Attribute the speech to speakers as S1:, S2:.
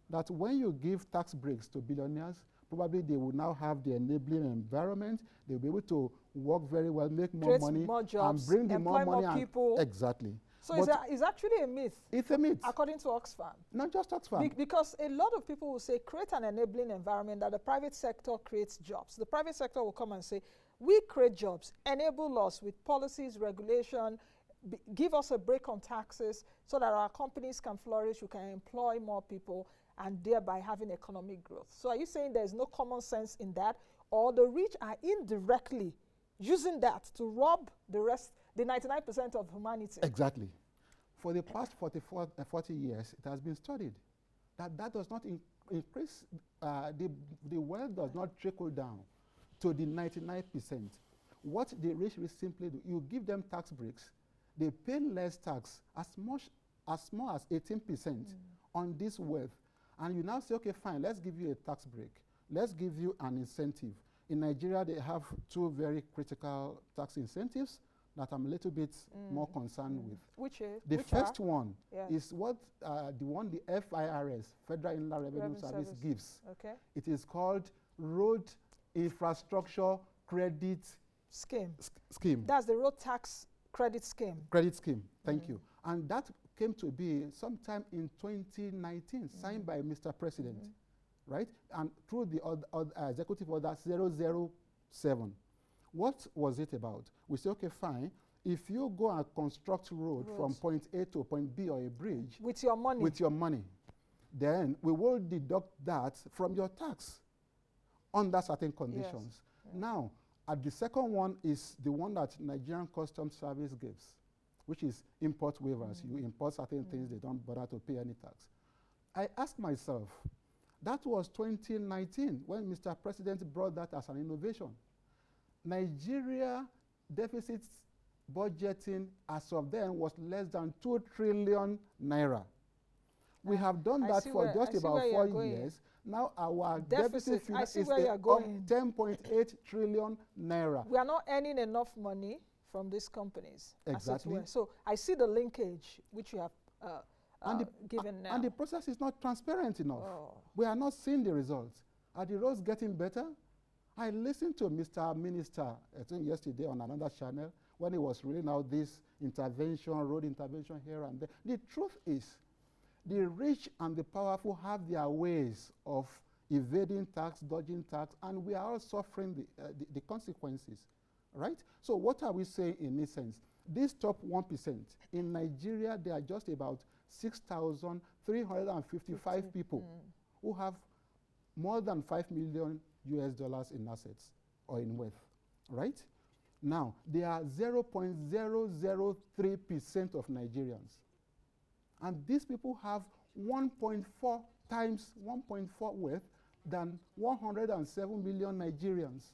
S1: that when you give tax breaks to billionaires, probably they will now have the enabling environment. They'll be able to work very well, make more money,
S2: more jobs,
S1: and bring the more money.
S2: More people.
S1: Exactly.
S2: So it's actually a myth.
S1: It's a myth.
S2: According to Oxfam.
S1: Not just Oxfam.
S2: Because a lot of people will say, create an enabling environment that the private sector creates jobs. The private sector will come and say, we create jobs, enable us with policies, regulation, give us a break on taxes so that our companies can flourish, we can employ more people, and thereby having economic growth. So are you saying there's no common sense in that? Or the rich are indirectly using that to rob the rest, the 99% of humanity?
S1: Exactly. For the past 40 years, it has been studied that does not increase, the wealth does not trickle down to the 99%. What the rich will simply do, you give them tax breaks, they pay less tax, as small as 18% on this wealth. And you now say, okay, fine, let's give you a tax break. Let's give you an incentive. In Nigeria, they have two very critical tax incentives that I'm a little bit more concerned with.
S2: Which
S1: first one is what the one the FIRS, Federal Inland Revenue Service, gives.
S2: Okay.
S1: It is called Road Infrastructure Credit Scheme.
S2: That's the road tax credit scheme.
S1: Credit scheme, thank you. And that came to be sometime in 2019, signed by Mr. President, right? And through the executive order 007. What was it about? We say, okay, fine. If you go and construct road from point A to point B or a bridge
S2: with your money,
S1: then we will deduct that from your tax under certain conditions.
S2: Yes.
S1: Now, the second one is the one that Nigerian Customs Service gives, which is import waivers. You import certain things, they don't bother to pay any tax. I asked myself, that was 2019 when Mr. President brought that as an innovation. Nigeria deficit budgeting as of then was less than 2 trillion naira. We have done that for just about 4 years. Now our deficit is 10.8 trillion naira.
S2: We are not earning enough money from these companies.
S1: Exactly.
S2: So I see the linkage which you have given now.
S1: And the process is not transparent enough. We are not seeing the results. Are the roads getting better? I listened to Mr. Minister, I think yesterday on another channel, when he was reading out this intervention, road intervention here and there. The truth is, the rich and the powerful have their ways of evading tax, dodging tax, and we are all suffering the consequences, right? So what are we saying in essence? This top 1%, in Nigeria, there are just about 6,355 people who have more than $5 million in assets or in wealth, right? Now, they are 0.003% of Nigerians. And these people have 1.4 times 1.4 wealth than 107 million Nigerians.